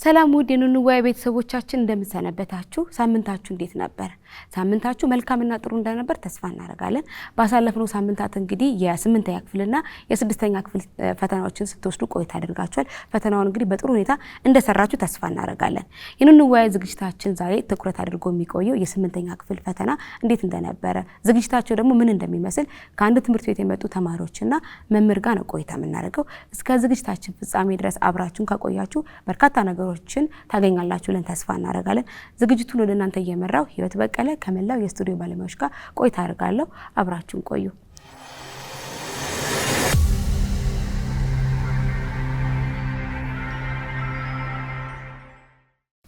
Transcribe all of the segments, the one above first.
ሰላም ውድ የኑኑዋይ ቤተሰቦቻችን እንደምሰነበታችሁ ሳምንታችሁ እንዴት ነበር? ሳምንታችሁ መልካምና ጥሩ እንደነበር ተስፋ እናደርጋለን። ባሳለፍነው ሳምንታት እንግዲህ የ8ኛ ክፍልና የ6ኛ ክፍል ፈተናዎችን ስትወስዱ ቆይታ አድርጋችኋል። ፈተናውን እንግዲህ በጥሩ ሁኔታ እንደሰራችሁ ተስፋ እናደርጋለን። የኑኑዋይ ዝግጅታችን ዛሬ ትኩረት አድርጎ የሚቆየው የ8ኛ ክፍል ፈተና እንዴት እንደነበረ፣ ዝግጅታቸው ደግሞ ምን እንደሚመስል ከአንድ ትምህርት ቤት የመጡ ተማሪዎችና መምህር ጋር ነው ቆይታ የምናደርገው። እስከ ዝግጅታችን ፍጻሜ ድረስ አብራችሁን ከቆያችሁ በርካታ ነገሮችን ታገኛላችሁ ብለን ተስፋ እናደርጋለን። ዝግጅቱን ወደ እናንተ እየመራው ህይወት በቀለ ከመላው የስቱዲዮ ባለሙያዎች ጋር ቆይታ አድርጋለሁ። አብራችሁን ቆዩ።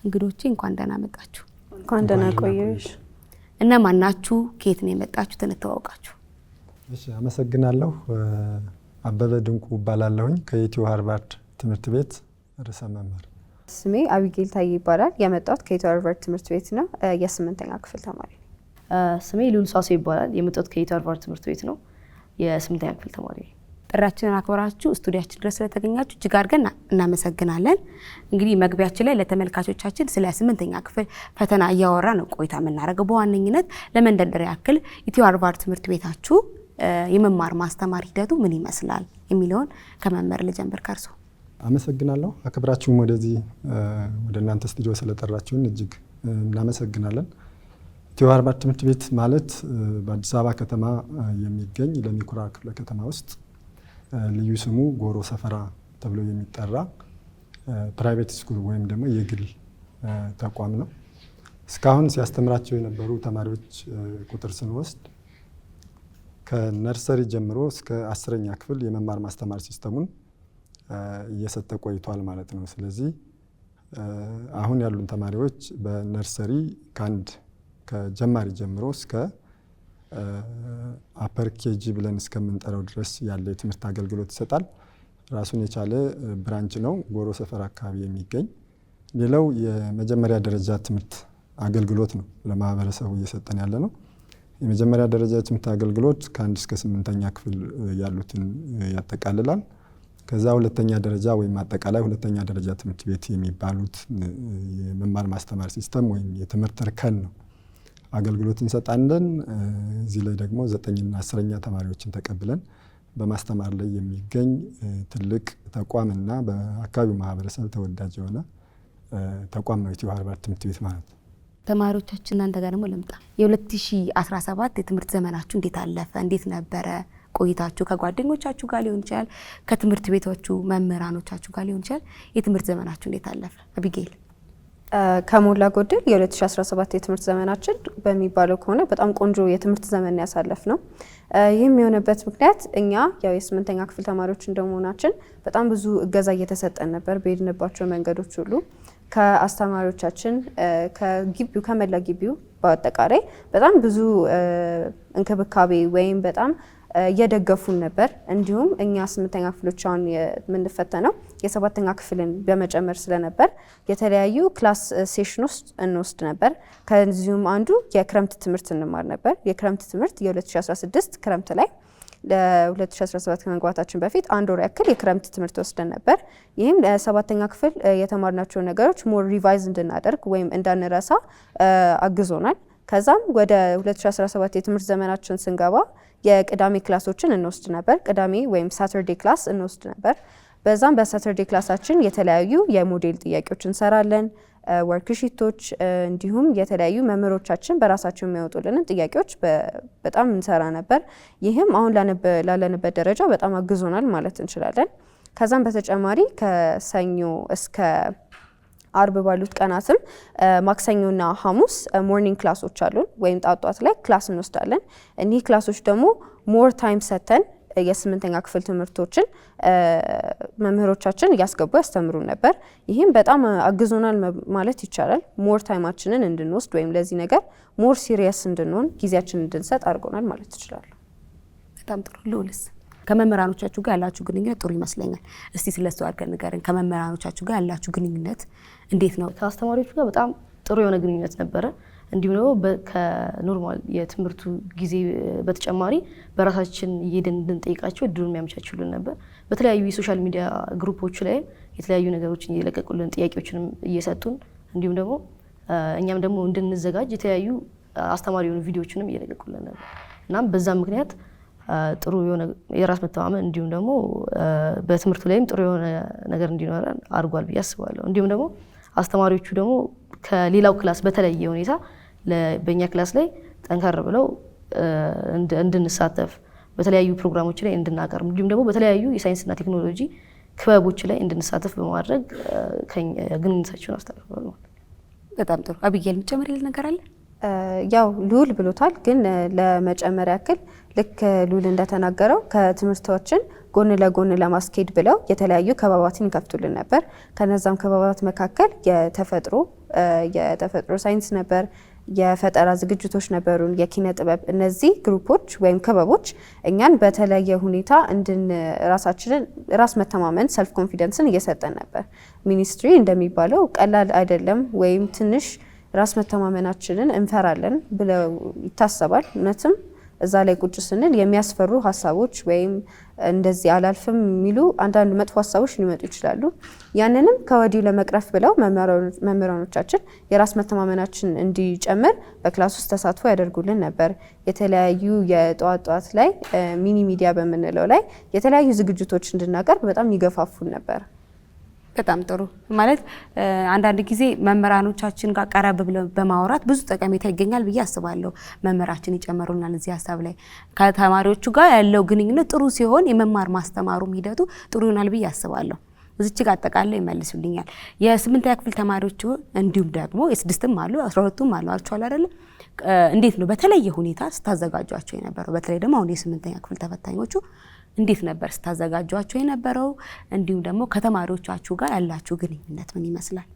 እንግዶቼ እንኳን ደህና መጣችሁ። እንኳን ደህና ቆየሽ። እና ማናችሁ ከየት ነው የመጣችሁት? እንተዋወቃችሁ። እሺ፣ አመሰግናለሁ። አበበ ድንቁ እባላለሁኝ ከኢትዮ ሃርቫርድ ትምህርት ቤት ርዕሰ መምህር። ስሜ አቢጌል ታዬ ይባላል። የመጣሁት ከኢትዮ ሃርቫርድ ትምህርት ቤት ነው። የ8ኛ ክፍል ተማሪ ነኝ። ስሜ ሉል ሳሶ ይባላል። የመጣሁት ከኢትዮ ሃርቫርድ ትምህርት ቤት ነው። የ8ኛ ክፍል ተማሪ ነኝ። ጥሪያችንን አክብራችሁ ስቱዲያችን ድረስ ስለተገኛችሁ እጅግ አድርገን እናመሰግናለን። እንግዲህ መግቢያችን ላይ ለተመልካቾቻችን ስለ 8ኛ ክፍል ፈተና እያወራ ነው ቆይታ የምናደርገው። በዋነኝነት ለመንደርደሪያ ያክል ኢትዮ ሃርቫርድ ትምህርት ቤታችሁ የመማር ማስተማር ሂደቱ ምን ይመስላል የሚለውን ከመምህር ልጀምር ከርሶ። አመሰግናለሁ። አክብራችሁም ወደ እናንተ ስቱዲዮ ስለጠራችሁን እጅግ እናመሰግናለን። ኢትዮ ሃርቫርድ ትምህርት ቤት ማለት በአዲስ አበባ ከተማ የሚገኝ ለሚኩራ ክፍለ ከተማ ውስጥ ልዩ ስሙ ጎሮ ሰፈራ ተብሎ የሚጠራ ፕራይቬት ስኩል ወይም ደግሞ የግል ተቋም ነው። እስካሁን ሲያስተምራቸው የነበሩ ተማሪዎች ቁጥር ስንወስድ ከነርሰሪ ጀምሮ እስከ 10ኛ ክፍል የመማር ማስተማር ሲስተሙን እየሰጠ ቆይቷል ማለት ነው። ስለዚህ አሁን ያሉን ተማሪዎች በነርሰሪ ከጀማሪ ጀምሮ እስከ አፐር ኬጂ ብለን እስከምንጠራው ድረስ ያለ የትምህርት አገልግሎት ይሰጣል። ራሱን የቻለ ብራንች ነው ጎሮ ሰፈር አካባቢ የሚገኝ። ሌላው የመጀመሪያ ደረጃ ትምህርት አገልግሎት ነው ለማህበረሰቡ እየሰጠን ያለ ነው። የመጀመሪያ ደረጃ ትምህርት አገልግሎት ከ1 እስከ 8ኛ ክፍል ያሉትን ያጠቃልላል። ከዛ ሁለተኛ ደረጃ ወይም አጠቃላይ ሁለተኛ ደረጃ ትምህርት ቤት የሚባሉት የመማር ማስተማር ሲስተም ወይም የትምህርት እርከን ነው አገልግሎት እንሰጣለን። እዚህ ላይ ደግሞ 9ኛ 10ኛ ተማሪዎችን ተቀብለን በማስተማር ላይ የሚገኝ ትልቅ ተቋምና በአካባቢው ማህበረሰብ ተወዳጅ የሆነ ተቋም ነው ኢትዮ ሃርቫርድ ትምህርት ቤት ማለት ነው። ተማሪዎቻችን እናንተ ጋር ደግሞ ልምጣ። የ2017 የትምህርት ዘመናችሁ እንዴት አለፈ? እንዴት ነበረ ቆይታችሁ? ከጓደኞቻችሁ ጋር ሊሆን ይችላል፣ ከትምህርት ቤቶቹ መምህራኖቻችሁ ጋር ሊሆን ይችላል። የትምህርት ዘመናችሁ እንዴት አለፈ? አቢጌል። ከሞላ ጎደል የ2017 የትምህርት ዘመናችን በሚባለው ከሆነ በጣም ቆንጆ የትምህርት ዘመን ያሳለፍ ነው። ይህም የሆነበት ምክንያት እኛ ያው የ8ኛ ክፍል ተማሪዎች እንደመሆናችን በጣም ብዙ እገዛ እየተሰጠን ነበር በሄድንባቸው መንገዶች ሁሉ ከአስተማሪዎቻችን ከግቢው ከመላ ግቢው በአጠቃላይ በጣም ብዙ እንክብካቤ ወይም በጣም እየደገፉን ነበር። እንዲሁም እኛ 8ኛ ክፍሎች አሁን የምንፈተነው የ7ኛ ክፍልን በመጨመር ስለነበር የተለያዩ ክላስ ሴሽን ውስጥ እንወስድ ነበር። ከዚሁም አንዱ የክረምት ትምህርት እንማር ነበር። የክረምት ትምህርት የ2016 ክረምት ላይ ለ2017 ከመግባታችን በፊት 1 ወር ያክል የክረምት ትምህርት ወስደን ነበር። ይህም ለ7ኛ ክፍል የተማርናቸው ነገሮች ሞር ሪቫይዝ እንድናደርግ ወይም እንዳንረሳ አግዞናል። ከዛም ወደ 2017 የትምህርት ዘመናችን ስንገባ የቅዳሜ ክላሶችን እንወስድ ነበር። ቅዳሜ ወይም ሳተርዴ ክላስ እንወስድ ነበር። በዛም በሳተርዴ ክላሳችን የተለያዩ የሞዴል ጥያቄዎች እንሰራለን፣ ወርክሺቶች፣ እንዲሁም የተለያዩ መምህሮቻችን በራሳቸው የሚያወጡልንን ጥያቄዎች በጣም እንሰራ ነበር። ይህም አሁን ላለንበት ደረጃ በጣም አግዞናል ማለት እንችላለን። ከዛም በተጨማሪ ከሰኞ እስከ አርብ ባሉት ቀናትም ማክሰኞና ሐሙስ ሞርኒንግ ክላሶች አሉን ወይም ጣጧት ላይ ክላስ እንወስዳለን። እኒህ ክላሶች ደግሞ ሞር ታይም ሰተን የ8ኛ ክፍል ትምህርቶችን መምህሮቻችን እያስገቡ ያስተምሩን ነበር። ይህም በጣም አግዞናል ማለት ይቻላል። ሞር ታይማችንን እንድንወስድ ወይም ለዚህ ነገር ሞር ሲሪየስ እንድንሆን ጊዜያችንን እንድንሰጥ አድርጎናል ማለት ይችላል። በጣም ጥሩ። ልውልስ ከመምህራኖቻችሁ ጋር ያላችሁ ግንኙነት ጥሩ ይመስለኛል። እስቲ ስለሱ አድርገን ንገረን። ከመምህራኖቻችሁ ጋር ያላችሁ ግንኙነት እንዴት ነው? ከአስተማሪዎቹ ጋር በጣም ጥሩ የሆነ ግንኙነት ነበረ። እንዲሁም ደግሞ ከኖርማል የትምህርቱ ጊዜ በተጨማሪ በራሳችን እየሄድን እንድንጠይቃቸው እድሉን የሚያመቻቹልን ነበር። በተለያዩ የሶሻል ሚዲያ ግሩፖች ላይ የተለያዩ ነገሮችን እየለቀቁልን ጥያቄዎችንም እየሰጡን እንዲሁም ደግሞ እኛም ደግሞ እንድንዘጋጅ የተለያዩ አስተማሪ የሆኑ ቪዲዮዎችንም እየለቀቁልን ነበር። እናም በዛም ምክንያት ጥሩ የሆነ የራስ መተማመን እንዲሁም ደግሞ በትምህርቱ ላይም ጥሩ የሆነ ነገር እንዲኖረን አድርጓል ብዬ አስባለሁ። እንዲሁም ደግሞ አስተማሪዎቹ ደግሞ ከሌላው ክላስ በተለየ ሁኔታ በእኛ ክላስ ላይ ጠንከር ብለው እንድንሳተፍ በተለያዩ ፕሮግራሞች ላይ እንድናቀርብ እንዲሁም ደግሞ በተለያዩ የሳይንስና ቴክኖሎጂ ክበቦች ላይ እንድንሳተፍ በማድረግ ግንኙነታቸውን አስተካክለዋል። በጣም ጥሩ። አብያል የምትጨምሪልን ነገር አለ? ያው ልዑል ብሎታል፣ ግን ለመጨመር ያክል ልክ ልዑል እንደተናገረው ከትምህርቶችን ጎን ለጎን ለማስኬድ ብለው የተለያዩ ክበባትን ይከፍቱልን ነበር። ከነዛም ክበባት መካከል የተፈጥሮ ሳይንስ ነበር፣ የፈጠራ ዝግጅቶች ነበሩን፣ የኪነ ጥበብ። እነዚህ ግሩፖች ወይም ክበቦች እኛን በተለየ ሁኔታ ራሳችንን ራስ መተማመን ሰልፍ ኮንፊደንስን እየሰጠን ነበር። ሚኒስትሪ እንደሚባለው ቀላል አይደለም ወይም ትንሽ ራስ መተማመናችንን እንፈራለን ብለው ይታሰባል። እውነትም እዛ ላይ ቁጭ ስንል የሚያስፈሩ ሀሳቦች ወይም እንደዚህ አላልፍም የሚሉ አንዳንድ መጥፎ ሀሳቦች ሊመጡ ይችላሉ። ያንንም ከወዲሁ ለመቅረፍ ብለው መምህራኖቻችን የራስ መተማመናችን እንዲጨምር በክላስ ውስጥ ተሳትፎ ያደርጉልን ነበር። የተለያዩ የጠዋት ላይ ሚኒ ሚዲያ በምንለው ላይ የተለያዩ ዝግጅቶች እንድናቀርብ በጣም ይገፋፉን ነበር። በጣም ጥሩ። ማለት አንዳንድ ጊዜ መምህራኖቻችን ጋር ቀረብ ብለው በማውራት ብዙ ጠቀሜታ ይገኛል ብዬ አስባለሁ። መምህራችን ይጨመሩናል እዚህ ሀሳብ ላይ። ከተማሪዎቹ ጋር ያለው ግንኙነት ጥሩ ሲሆን የመማር ማስተማሩም ሂደቱ ጥሩ ይሆናል ብዬ አስባለሁ። እዚች ጋር አጠቃላይ ይመልሱልኛል። የ8ኛ ክፍል ተማሪዎቹ እንዲሁም ደግሞ የ6ም አሉ 12ም አሉ አልቻለ አይደል? እንዴት ነው በተለየ ሁኔታ ስታዘጋጇቸው የነበረው? በተለይ ደግሞ አሁን የ8ኛ ክፍል ተፈታኞቹ እንዴት ነበር ስታዘጋጇቸው የነበረው? እንዲሁም ደግሞ ከተማሪዎቻችሁ ጋር ያላችሁ ግንኙነት ምን ይመስላል?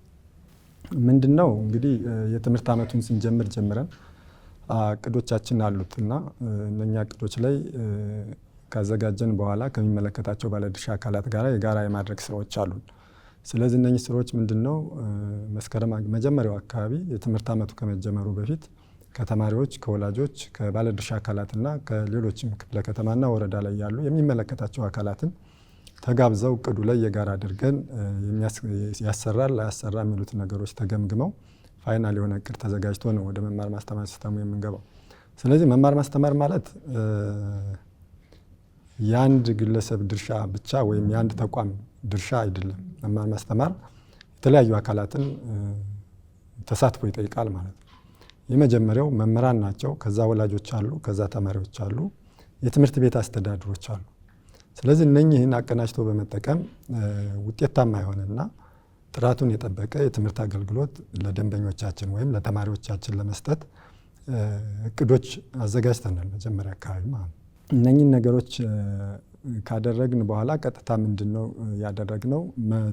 ምንድነው እንግዲህ የትምህርት ዓመቱን ስንጀምር ጀምረን እቅዶቻችን አሉትና እነኛ እቅዶች ላይ ካዘጋጀን በኋላ ከሚመለከታቸው ባለድርሻ አካላት ጋር የጋራ የማድረግ ስራዎች አሉን። ስለዚህ እነኚህ ስራዎች ምንድነው መስከረም መጀመሪያው አካባቢ የትምህርት ዓመቱ ከመጀመሩ በፊት ከተማሪዎች፣ ከወላጆች፣ ከባለድርሻ አካላትና ከሌሎችም ክፍለ ከተማና ወረዳ ላይ ያሉ የሚመለከታቸው አካላትን ተጋብዘው እቅዱ ላይ የጋራ አድርገን ያሰራል ላያሰራ የሚሉት ነገሮች ተገምግመው ፋይናል የሆነ እቅድ ተዘጋጅቶ ነው ወደ መማር ማስተማር ሲስተሙ የምንገባው። ስለዚህ መማር ማስተማር ማለት የአንድ ግለሰብ ድርሻ ብቻ ወይም የአንድ ተቋም ድርሻ አይደለም። መማር ማስተማር የተለያዩ አካላትን ተሳትፎ ይጠይቃል ማለት ነው። የመጀመሪያው መምህራን ናቸው። ከዛ ወላጆች አሉ፣ ከዛ ተማሪዎች አሉ፣ የትምህርት ቤት አስተዳድሮች አሉ። ስለዚህ እነኚህን አቀናጅቶ በመጠቀም ውጤታማ የሆነና ጥራቱን የጠበቀ የትምህርት አገልግሎት ለደንበኞቻችን ወይም ለተማሪዎቻችን ለመስጠት እቅዶች አዘጋጅተናል መጀመሪያ አካባቢ ማለት ነው። እነኚህን ነገሮች ካደረግን በኋላ ቀጥታ ምንድነው ያደረግነው?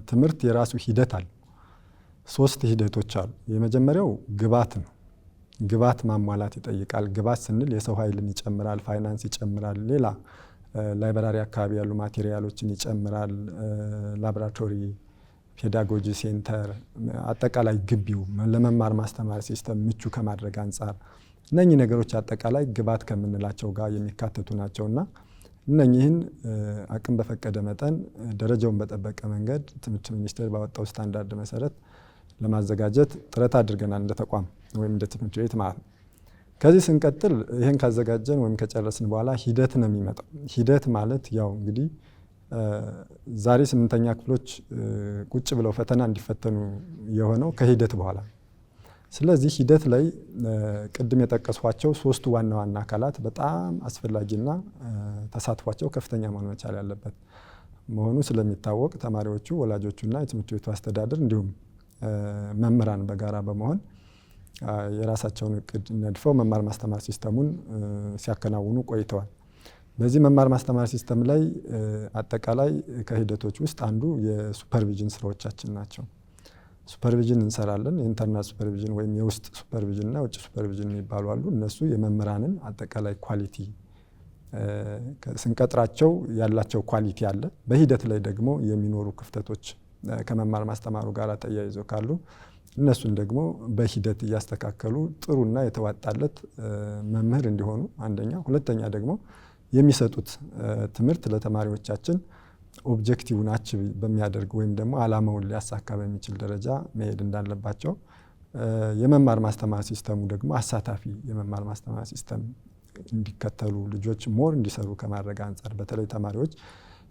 ትምህርት የራሱ ሂደት አለ። 3 ሂደቶች አሉ። የመጀመሪያው ግብዓት ነው። ግብዓት ማሟላት ይጠይቃል። ግብዓት ስንል የሰው ኃይልን ይጨምራል፣ ፋይናንስ ይጨምራል፣ ሌላ ላይብራሪ አካባቢ ያሉ ማቴሪያሎችን ይጨምራል፣ ላቦራቶሪ፣ ፔዳጎጂ ሴንተር፣ አጠቃላይ ግቢው ለመማር ማስተማር ሲስተም ምቹ ከማድረግ አንጻር እነኚህ ነገሮች አጠቃላይ ግብዓት ከምንላቸው ጋር የሚካተቱ ናቸውና እነኚህን አቅም በፈቀደ መጠን ደረጃውን በጠበቀ መንገድ ትምህርት ሚኒስቴር ባወጣው ስታንዳርድ መሰረት ለማዘጋጀት ጥረት አድርገናል እንደ ተቋም ወይም እንደ ትምህርት ቤት ማለት ነው። ከዚህ ስንቀጥል ይህን ካዘጋጀን ወይም ከጨረስን በኋላ ሂደት ነው የሚመጣው። ሂደት ማለት ያው እንግዲህ ዛሬ 8ኛ ክፍሎች ቁጭ ብለው ፈተና እንዲፈተኑ የሆነው ከሂደት በኋላ። ስለዚህ ሂደት ላይ ቅድም የጠቀስኳቸው 3ቱ ዋና ዋና አካላት በጣም አስፈላጊና ተሳትፏቸው ከፍተኛ መሆን መቻል ያለበት መሆኑ ስለሚታወቅ ተማሪዎቹ፣ ወላጆቹና የትምህርት ቤቱ አስተዳደር እንዲሁም መምህራን በጋራ በመሆን የራሳቸውን እቅድ ነድፈው መማር ማስተማር ሲስተሙን ሲያከናውኑ ቆይተዋል። በዚህ መማር ማስተማር ሲስተም ላይ አጠቃላይ ከሂደቶች ውስጥ አንዱ የሱፐርቪዥን ስራዎቻችን ናቸው። ሱፐርቪዥን እንሰራለን። የኢንተርናል ሱፐርቪዥን ወይም የውስጥ ሱፐርቪዥን እና የውጭ ሱፐርቪዥን የሚባሉ አሉ። እነሱ የመምህራንን አጠቃላይ ኳሊቲ ስንቀጥራቸው ያላቸው ኳሊቲ አለ። በሂደት ላይ ደግሞ የሚኖሩ ክፍተቶች ከመማር ማስተማሩ ጋር ተያይዘው ካሉ እነሱን ደግሞ በሂደት እያስተካከሉ ጥሩና የተዋጣለት መምህር እንዲሆኑ አንደኛ፣ ሁለተኛ ደግሞ የሚሰጡት ትምህርት ለተማሪዎቻችን ኦብጀክቲቭን አቺቭ በሚያደርግ ወይም ደግሞ አላማውን ሊያሳካ በሚችል ደረጃ መሄድ እንዳለባቸው፣ የመማር ማስተማር ሲስተሙ ደግሞ አሳታፊ የመማር ማስተማር ሲስተም እንዲከተሉ ልጆች ሞር እንዲሰሩ ከማድረግ አንጻር በተለይ ተማሪዎች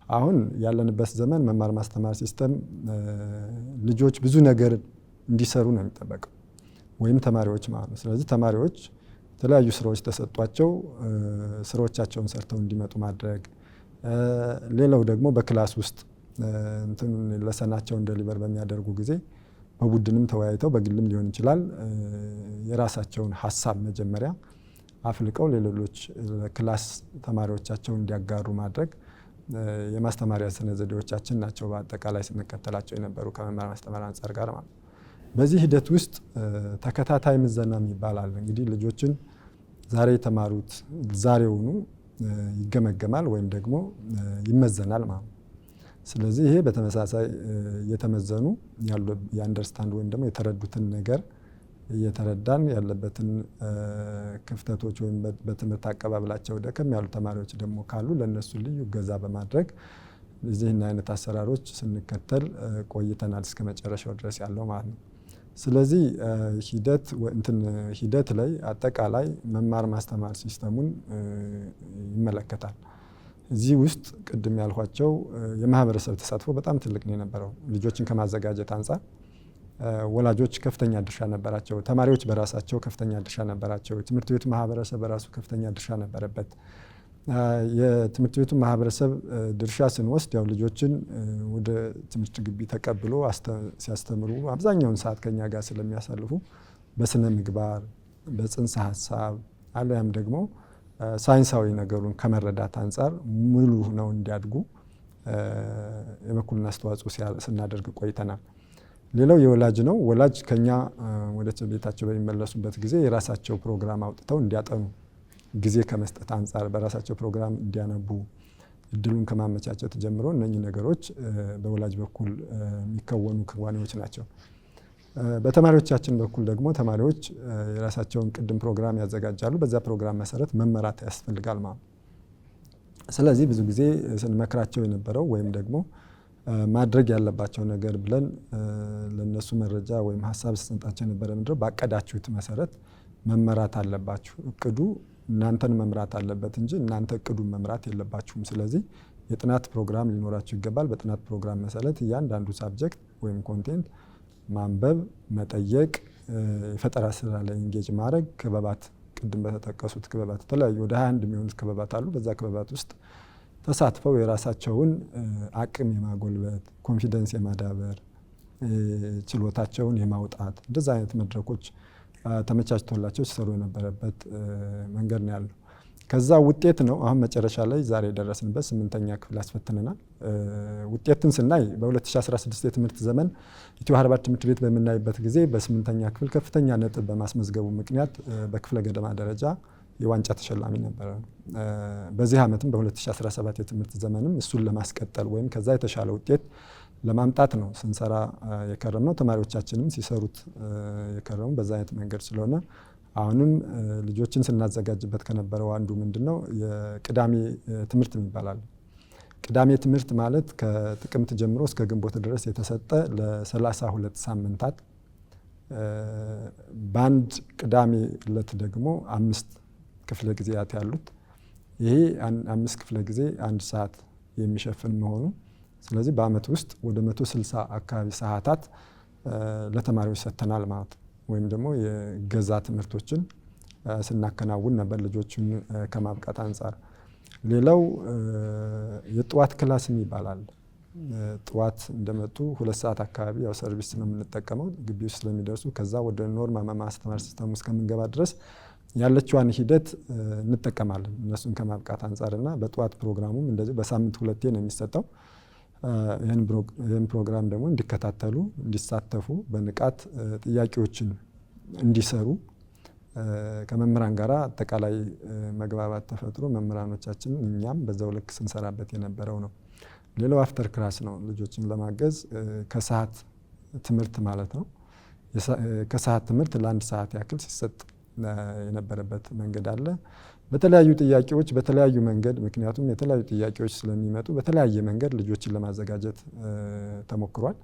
አሁን ያለንበት ዘመን መማር ማስተማር ሲስተም ልጆች ብዙ ነገር እንዲሰሩ ነው የሚጠበቀው ወይም ተማሪዎች ማለት ነው። ስለዚህ ተማሪዎች የተለያዩ ስራዎች ተሰጧቸው ስራዎቻቸውን ሰርተው እንዲመጡ ማድረግ፣ ሌላው ደግሞ በክላስ ውስጥ ለሰናቸውን ደሊቨር በሚያደርጉ ጊዜ በቡድንም ተወያይተው በግልም ሊሆን ይችላል የራሳቸውን ሀሳብ መጀመሪያ አፍልቀው ለሌሎች ክላስ ተማሪዎቻቸው እንዲያጋሩ ማድረግ የማስተማሪያ ስነ ዘዴዎቻችን ናቸው በአጠቃላይ ስንከተላቸው የነበሩ ከመማር ማስተማር አንጻር ጋር ማለት ነው። በዚህ ሂደት ውስጥ ተከታታይ ምዘና ይባላል። እንግዲህ ልጆችን ዛሬ የተማሩት ዛሬውኑ ይገመገማል ወይም ደግሞ ይመዘናል ማለት ነው። ስለዚህ ይሄ በተመሳሳይ እየተመዘኑ የአንደርስታንድ ወይም ደግሞ የተረዱትን ነገር እየተረዳን ያለበትን ክፍተቶች ወይም በትምህርት አቀባበላቸው ደከም ያሉ ተማሪዎች ደግሞ ካሉ ለነሱ ልዩ እገዛ በማድረግ እዚህን አይነት አሰራሮች ስንከተል ቆይተናል እስከ መጨረሻው ድረስ ያለው ማለት ነው። ስለዚህ ሂደት ላይ አጠቃላይ መማር ማስተማር ሲስተሙን ይመለከታል። እዚህ ውስጥ ቅድም ያልኳቸው የማህበረሰብ ተሳትፎ በጣም ትልቅ ነው የነበረው። ልጆችን ከማዘጋጀት አንጻር ወላጆች ከፍተኛ ድርሻ ነበራቸው። ተማሪዎች በራሳቸው ከፍተኛ ድርሻ ነበራቸው። የትምህርት ቤቱ ማህበረሰብ በራሱ ከፍተኛ ድርሻ ነበረበት። የትምህርት ቤቱ ማህበረሰብ ድርሻ ስንወስድ ያው ልጆችን ወደ ትምህርት ግቢ ተቀብሎ ሲያስተምሩ አብዛኛውን ሰዓት ከኛ ጋር ስለሚያሳልፉ በስነ ምግባር፣ በጽንሰ ሀሳብ አለያም ደግሞ ሳይንሳዊ ነገሩን ከመረዳት አንጻር ሙሉ ነው እንዲያድጉ የበኩሉን አስተዋጽኦ ስናደርግ ቆይተናል። ሌላው የወላጅ ነው። ወላጅ ከኛ ወደ ቤታቸው በሚመለሱበት ጊዜ የራሳቸው ፕሮግራም አውጥተው እንዲያጠኑ ጊዜ ከመስጠት አንጻር በራሳቸው ፕሮግራም እንዲያነቡ እድሉን ከማመቻቸት ጀምሮ እነኚህ ነገሮች በወላጅ በኩል የሚከወኑ ክንዋኔዎች ናቸው። በተማሪዎቻችን በኩል ደግሞ ተማሪዎች የራሳቸውን ቅድም ፕሮግራም ያዘጋጃሉ። በዛ ፕሮግራም መሰረት መመራት ያስፈልጋል ማለት ነው። ስለዚህ ብዙ ጊዜ ስንመክራቸው የነበረው ወይም ደግሞ ማድረግ ያለባቸው ነገር ብለን ለነሱ መረጃ ወይም ሀሳብ ስንሰጣቸው የነበረ ምንድነው ባቀዳችሁት መሰረት መመራት አለባችሁ። እቅዱ እናንተን መምራት አለበት እንጂ እናንተ እቅዱን መምራት የለባችሁም። ስለዚህ የጥናት ፕሮግራም ሊኖራችሁ ይገባል። በጥናት ፕሮግራም መሰረት እያንዳንዱ ሳብጀክት ወይም ኮንቴንት ማንበብ፣ መጠየቅ፣ የፈጠራ ስራ ላይ ኢንጌጅ ማድረግ፣ ክበባት ቅድም በተጠቀሱት ክበባት የተለያዩ ወደ 21 የሚሆኑት ክበባት አሉ። በዛ ክበባት ውስጥ ተሳትፈው የራሳቸውን አቅም የማጎልበት ኮንፊደንስ የማዳበር ችሎታቸውን የማውጣት እንደዛ አይነት መድረኮች ተመቻችቶላቸው ሲሰሩ የነበረበት መንገድ ነው ያለው። ከዛ ውጤት ነው አሁን መጨረሻ ላይ ዛሬ የደረስንበት 8ኛ ክፍል አስፈትነናል። ውጤትን ስናይ በ2016 የትምህርት ዘመን ኢትዮ ሃርቫርድ ትምህርት ቤት በምናይበት ጊዜ በ8ኛ ክፍል ከፍተኛ ነጥብ በማስመዝገቡ ምክንያት በክፍለ ገደማ ደረጃ የዋንጫ ተሸላሚ ነበረ። በዚህ ዓመትም በ2017 የትምህርት ዘመንም እሱን ለማስቀጠል ወይም ከዛ የተሻለ ውጤት ለማምጣት ነው ስንሰራ የከረምነው። ተማሪዎቻችንም ሲሰሩት የከረሙ በዛ አይነት መንገድ ስለሆነ አሁንም ልጆችን ስናዘጋጅበት ከነበረው አንዱ ምንድነው የቅዳሜ ትምህርት ይባላል። ቅዳሜ ትምህርት ማለት ከጥቅምት ጀምሮ እስከ ግንቦት ድረስ የተሰጠ ለ32 ሳምንታት በአንድ ቅዳሜ ዕለት ደግሞ 5 ክፍለ ጊዜያት ያሉት ይሄ 5 ክፍለ ጊዜ 1 ሰዓት የሚሸፍን መሆኑ ስለዚህ በአመት ውስጥ ወደ 160 አካባቢ ሰዓታት ለተማሪዎች ሰጥተናል ማለት ወይም ደግሞ የገዛ ትምህርቶችን ስናከናውን ነበር ልጆችን ከማብቃት አንጻር። ሌላው የጠዋት ክላስ ይባላል። ጠዋት እንደመጡ 2 ሰዓት አካባቢ ያው ሰርቪስ ነው የምንጠቀመው ግቢ ውስጥ ስለሚደርሱ ከዛ ወደ ኖርማል ማስተማር ሲስተም ውስጥ ከምንገባ ድረስ ያለችዋን ሂደት እንጠቀማለን እነሱን ከማብቃት አንጻርና በጠዋት ፕሮግራሙም እንደዚህ በሳምንት 2 ነው የሚሰጠው። ይህን ፕሮግራም ደግሞ እንዲከታተሉ እንዲሳተፉ በንቃት ጥያቄዎችን እንዲሰሩ ከመምህራን ጋር አጠቃላይ መግባባት ተፈጥሮ መምህራኖቻችን እኛም በዛው ልክ ስንሰራበት የነበረው ነው። ሌላው አፍተር ክላስ ነው ልጆችን ለማገዝ ከሰዓት ትምህርት ማለት ነው። ከሰዓት ትምህርት ለ1 ሰዓት ያክል ሲሰጥ የነበረበት መንገድ አለ። በተለያዩ ጥያቄዎች በተለያዩ መንገድ ምክንያቱም የተለያዩ ጥያቄዎች ስለሚመጡ በተለያየ መንገድ ልጆችን ለማዘጋጀት ተሞክሯል።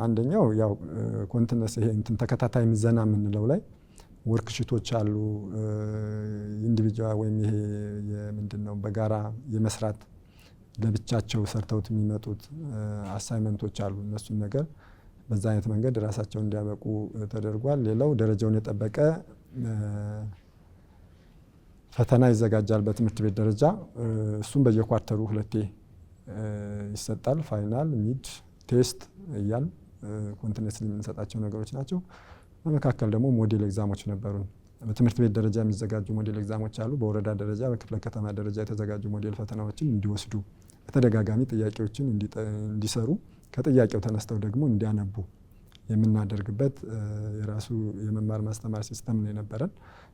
አንደኛው ያው ኮንቲነስ ይሄ ተከታታይ ምዘና የምንለው ላይ ወርክሺቶች አሉ። ኢንዲቪጁዋል ወይም ይሄ ምንድነው በጋራ የመስራት ለብቻቸው ሰርተውት የሚመጡት አሳይመንቶች አሉ። እነሱን ነገር በዛ አይነት መንገድ ራሳቸውን እንዲያበቁ ተደርጓል። ሌላው ደረጃውን የጠበቀ ፈተና ይዘጋጃል በትምህርት ቤት ደረጃ። እሱም በየኳርተሩ 2 ይሰጣል። ፋይናል፣ ሚድ፣ ቴስት እያል ኮንቲኒየስሊ የምንሰጣቸው ነገሮች ናቸው። በመካከል ደግሞ ሞዴል ኤግዛሞች ነበሩን። በትምህርት ቤት ደረጃ የሚዘጋጁ ሞዴል ኤግዛሞች አሉ። በወረዳ ደረጃ በክፍለ ከተማ ደረጃ የተዘጋጁ ሞዴል ፈተናዎችን እንዲወስዱ በተደጋጋሚ ጥያቄዎችን እንዲሰሩ ከጥያቄው ተነስተው ደግሞ እንዲያነቡ የምናደርግበት የራሱ የመማር ማስተማር ሲስተም ነው የነበረን።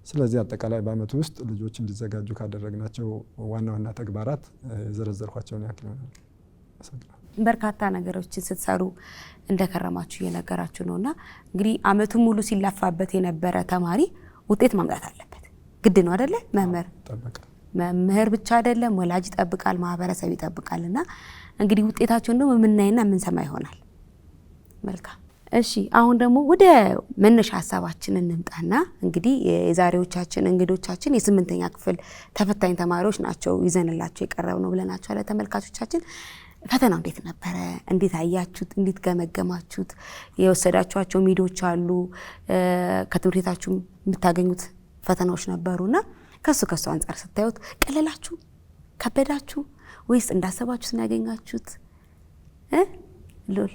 ስለዚህ አጠቃላይ በአመቱ ውስጥ ልጆች እንዲዘጋጁ ካደረግናቸው ዋና ዋና ተግባራት የዘረዘርኳቸውን ያክል ይሆናል። በርካታ ነገሮችን ስትሰሩ እንደከረማችሁ እየነገራችሁ ነውና እንግዲህ አመቱ ሙሉ ሲላፋበት የነበረ ተማሪ ውጤት ማምጣት አለበት። ግድ ነው አይደለ? መምህር ብቻ አይደለም፣ ወላጅ ይጠብቃል፣ ማህበረሰብ ይጠብቃልና እንግዲህ ውጤታቸውን ደግሞ የምናይና የምንሰማ ይሆናል። መልካም። እሺ አሁን ደግሞ ወደ መነሻ ሀሳባችን እንምጣና እንግዲህ የዛሬዎቻችን እንግዶቻችን የ8ኛ ክፍል ተፈታኝ ተማሪዎች ናቸው ይዘንላቸው የቀረብ ነው ብለናቸዋል። ተመልካቾቻችን ፈተናው እንዴት ነበረ? እንዴት አያችሁት? እንዴት ገመገማችሁት? የወሰዳችኋቸው ሚዶች አሉ፣ ከትምህርት ቤታችሁ የምታገኙት ፈተናዎች ነበሩና ከሱ አንጻር ስታዩት ቀለላችሁ፣ ከበዳችሁ ወይስ እንዳሰባችሁት ያገኛችሁት? ሉል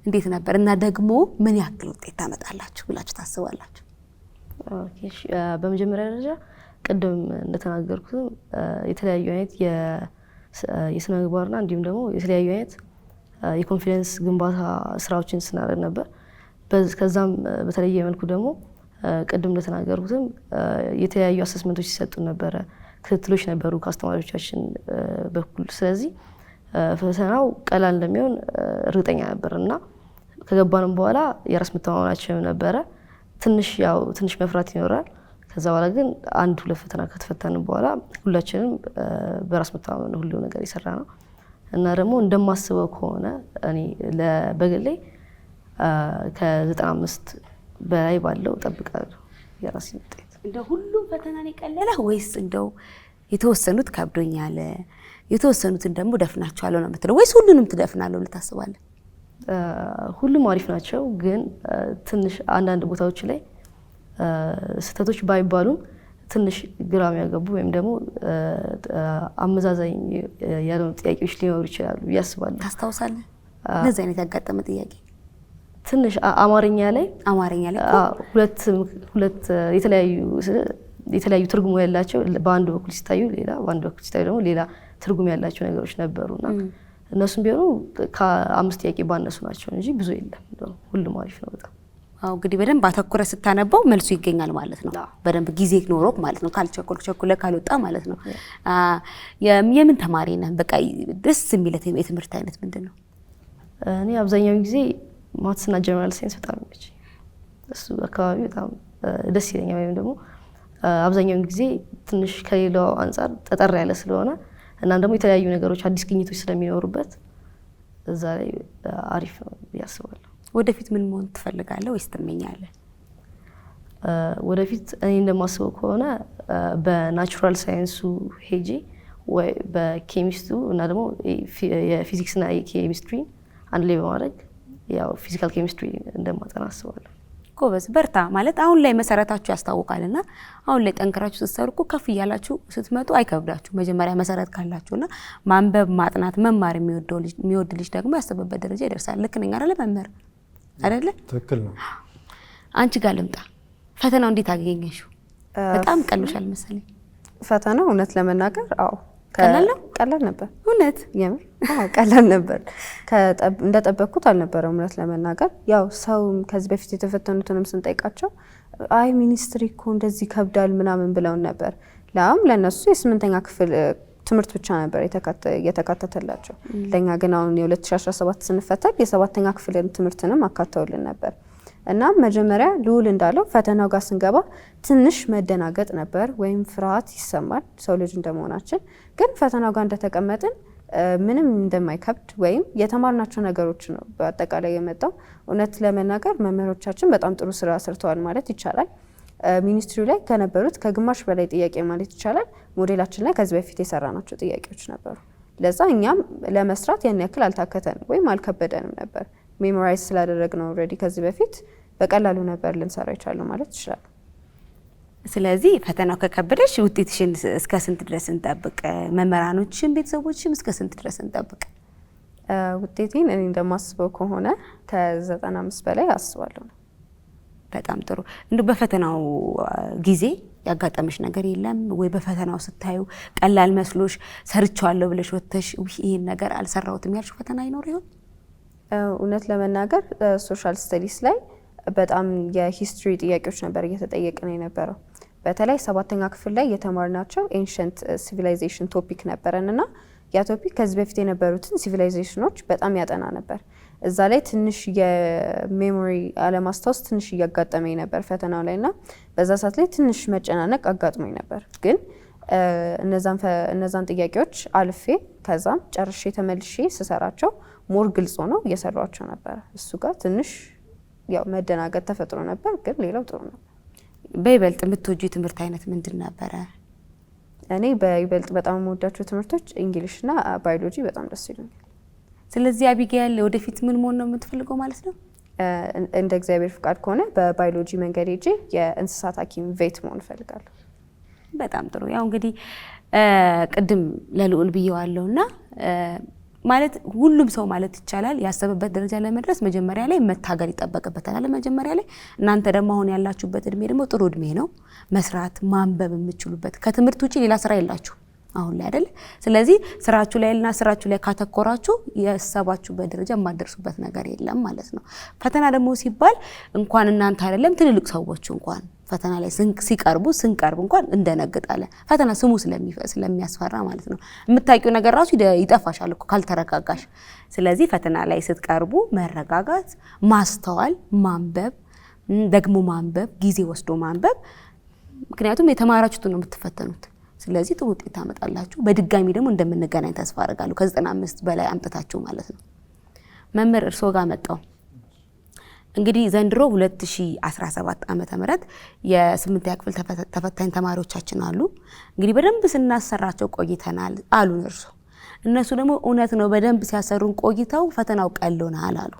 እንዴት ነበር እና ደግሞ ምን ያክል ውጤት ታመጣላችሁ ብላችሁ ታስባላችሁ? ኦኬ፣ በመጀመሪያ ደረጃ ቅድም እንደተናገርኩት የተለያዩ አይነት የስነ ምግባርና እንዲሁም ደግሞ የተለያዩ አይነት የኮንፊደንስ ግንባታ ስራዎችን ስናደርግ ነበር። ከዛም በተለየ መልኩ ደግሞ ቅድም እንደተናገርኩትም የተለያዩ አሰስመንቶች ሲሰጡ ነበረ፣ ክትትሎች ነበሩ ከአስተማሪዎቻችን በኩል። ስለዚህ ፈተናው ቀላል እንደሚሆን እርግጠኛ ነበር እና ከገባንም በኋላ የራስ መተማመናችን ነበረ። ትንሽ መፍራት ይኖራል። ከዛ በኋላ ግን 1-2 ፈተና ከተፈተንን በኋላ ሁላችንም በራስ መተማመን ሁሉ ነገር ይሰራ ነው እና ደግሞ እንደማስበው ከሆነ እኔ በግሌ ከ95 በላይ ባለው ጠብቃለሁ የራስ ውጤት። እንደው ሁሉም ፈተና ነው የቀለለ ወይስ እንደው የተወሰኑት ከብዶኛል የተወሰኑትን ደግሞ ደፍናቸዋለሁ ነው የምትለው ወይስ ሁሉንም ትደፍናለሁ ልታስባለህ? ሁሉም አሪፍ ናቸው፣ ግን ትንሽ አንዳንድ ቦታዎች ላይ ስህተቶች ባይባሉም ትንሽ ግራ የሚያገቡ ወይም ደግሞ አመዛዛኝ ያልሆኑ ጥያቄዎች ሊኖሩ ይችላሉ ያስባለሁ። ታስታውሳለህ እንደዚህ አይነት ያጋጠመ ጥያቄ? ትንሽ አማርኛ ላይ ሁለት የተለያዩ ትርጉም ያላቸው በአንድ በኩል ሲታዩ ሌላ፣ በአንድ በኩል ሲታዩ ደግሞ ሌላ ትርጉም ያላቸው ነገሮች ነበሩና እነሱም ቢሆኑ ከ5 ጥያቄ ባነሱ ናቸው እንጂ ብዙ የለም። ሁሉም አሪፍ ነው በጣም። አው እንግዲህ በደንብ አተኩረ ስታነበው መልሱ ይገኛል ማለት ነው። በደንብ ጊዜ ኖሮክ ማለት ነው። ቸኩለ ካልወጣ ማለት ነው። የምን ተማሪ ነህ? በቃ ደስ የሚለት የትምህርት አይነት ምንድነው? እኔ አብዛኛውን ጊዜ ማትስና ጀነራል ሳይንስ በጣም ነች። እሱ አካባቢ በጣም ደስ ይለኛል። ወይም ደግሞ አብዛኛውን ጊዜ ትንሽ ከሌላው አንፃር ጠጠር ያለ ስለሆነ እና ደግሞ የተለያዩ ነገሮች አዲስ ግኝቶች ስለሚኖሩበት እዛ ላይ አሪፍ ነው ያስባለሁ። ወደፊት ምን መሆን ትፈልጋለህ ወይስ ትመኛለህ? ወደፊት እኔ እንደማስበው ከሆነ በናቹራል ሳይንሱ ሄጄ ወይ በኬሚስትሪ እና ደግሞ የፊዚክስ እና የኬሚስትሪ አንድ ላይ በማድረግ ያው ፊዚካል ኬሚስትሪ እንደማጠና አስባለሁ። ጎበዝ በርታ። ማለት አሁን ላይ መሰረታችሁ ያስታውቃልና አሁን ላይ ጠንክራችሁ ስትሰሩ እኮ ከፍ እያላችሁ ስትመጡ አይከብዳችሁ። መጀመሪያ መሰረት ካላችሁና ማንበብ ማጥናት መማር የሚወድ ልጅ ደግሞ ያሰበበት ደረጃ ይደርሳል። ልክ ነኝ አይደለ መምህር? አይደለ? ትክክል ነው። አንቺ ጋር ልምጣ። ፈተናው እንዴት አገኘሽው? በጣም ቀሎሻል መሰለኝ። ፈተናው እውነት ለመናገር አዎ ቀላል ነበር። እውነት የምር ቀላል ነበር። እንደጠበቅኩት አልነበረም እውነት ለመናገር። ያው ሰው ከዚህ በፊት የተፈተኑትንም ስንጠይቃቸው አይ ሚኒስትሪ እኮ እንደዚህ ከብዳል ምናምን ብለውን ነበር። ለነሱ የ8ኛ ክፍል ትምህርት ብቻ ነበር የተካተተላቸው። ለኛ ግን አሁን የ2017 ስንፈተን የ7ኛ ክፍል ትምህርትንም አካተውልን ነበር። እናም መጀመሪያ ልዑል እንዳለው ፈተናው ጋር ስንገባ ትንሽ መደናገጥ ነበር ወይም ፍርሃት ይሰማል ሰው ልጅ እንደመሆናችን። ግን ፈተናው ጋር እንደተቀመጥን ምንም እንደማይከብድ ወይም የተማርናቸው ነገሮች ነው በአጠቃላይ የመጣው። እውነት ለመናገር መምህሮቻችን በጣም ጥሩ ስራ ሰርተዋል ማለት ይቻላል። ሚኒስትሪው ላይ ከነበሩት ከግማሽ በላይ ጥያቄ ማለት ይቻላል ሞዴላችን ላይ ከዚህ በፊት የሰራናቸው ጥያቄዎች ነበሩ። ለዛ እኛም ለመስራት ያን ያክል አልታከተንም ወይም አልከበደንም ነበር። ሜሞራይዝ ስላደረግነው ኦልሬዲ ከዚህ በፊት በቀላሉ ነበር ልንሰራ ይቻላል ማለት ይችላል። ስለዚህ ፈተናው ከከበደሽ ውጤትሽን እስከ ስንት ድረስ እንጠብቅ? መምህራኖችሽም ቤተሰቦችሽም እስከ ስንት ድረስ እንጠብቅ? ውጤቴን እኔ እንደማስበው ከሆነ ከ95 በላይ አስባለሁ። በጣም ጥሩ። እንዲሁ በፈተናው ጊዜ ያጋጠመሽ ነገር የለም ወይ? በፈተናው ስታዩ ቀላል መስሎሽ ሰርቻለሁ ብለሽ ወጥተሽ ይሄን ነገር አልሰራሁትም ያልሽ ፈተና ይኖር ይሆን? እውነት ለመናገር ሶሻል ስተዲስ ላይ በጣም የሂስትሪ ጥያቄዎች ነበር እየተጠየቅን የነበረው። በተለይ 7ኛ ክፍል ላይ የተማርናቸው ኤንሸንት ሲቪላይዜሽን ቶፒክ ነበረንና ያ ቶፒክ ከዚህ በፊት የነበሩትን ሲቪላይዜሽኖች በጣም ያጠና ነበር። እዛ ላይ ትንሽ የሜሞሪ አለማስታወስ ትንሽ እያጋጠመኝ ነበር ፈተናው ላይና በዛ ሰዓት ላይ ትንሽ መጨናነቅ አጋጥሞኝ ነበር። ግን እነዛን ጥያቄዎች አልፌ ከዛም ጨርሼ ተመልሼ ስሰራቸው ሞር ግልጽ ሆነው እየሰሯቸው ነበር። እሱ ጋር ትንሽ ያው መደናገጥ ተፈጥሮ ነበር፣ ግን ሌላው ጥሩ ነበር። በይበልጥ የምትወጂው የትምህርት አይነት ምንድን ነበረ? እኔ በይበልጥ በጣም የምወዳቸው ትምህርቶች እንግሊሽና ባዮሎጂ በጣም ደስ ይሉኛል። ስለዚህ አቢጌል ወደፊት ምን መሆን ነው የምትፈልገው ማለት ነው? እንደ እግዚአብሔር ፍቃድ ከሆነ በባዮሎጂ መንገድ ሄጄ የእንስሳት ሐኪም ቬት መሆን እፈልጋለሁ። በጣም ጥሩ። ያው እንግዲህ ቅድም ለልዑል ብዬዋለሁና ማለት ሁሉም ሰው ማለት ይቻላል ያሰበበት ደረጃ ለመድረስ መጀመሪያ ላይ መታገል ይጠበቅበታል። መጀመሪያ ላይ እናንተ ደግሞ አሁን ያላችሁበት እድሜ ደግሞ ጥሩ እድሜ ነው። መስራት ማንበብ የምትችሉበት ከትምህርት ውጪ ሌላ ስራ የላችሁ አሁን ላይ አይደል? ስለዚህ ስራችሁ ላይና ስራችሁ ላይ ካተኮራችሁ ያሰባችሁበት ደረጃ የማትደርሱበት ነገር የለም ማለት ነው። ፈተና ደግሞ ሲባል እንኳን እናንተ አይደለም ትልልቅ ሰዎች እንኳን ፈተና ላይ ስንቀርብ እንኳን እንደነግጣለን። ፈተና ስሙ ስለሚያስፈራ ማለት ነው። የምታውቂው ነገር ራሱ ይጠፋሻል እኮ ካልተረጋጋሽ። ስለዚህ ፈተና ላይ ስትቀርቡ መረጋጋት፣ ማስተዋል፣ ማንበብ ደግሞ ማንበብ ጊዜ ወስዶ ማንበብ። ምክንያቱም የተማራችሁትን ነው የምትፈተኑት። ስለዚህ ጥሩ ውጤት ታመጣላችሁ። በድጋሚ ደግሞ እንደምንገናኝ ተስፋ አደርጋለሁ። ከ95 በላይ አምጥታችሁ ማለት ነው። መምህር እርስዎ ጋር መጣው እንግዲህ ዘንድሮ 2017 ዓመተ ምህረት የ8ኛ ክፍል ተፈታኝ ተማሪዎቻችን አሉ። እንግዲህ በደንብ ስናሰራቸው ቆይተናል አሉን እርስዎ። እነሱ ደግሞ እውነት ነው በደንብ ሲያሰሩን ቆይተው ፈተናው ቀሎናል አሉ።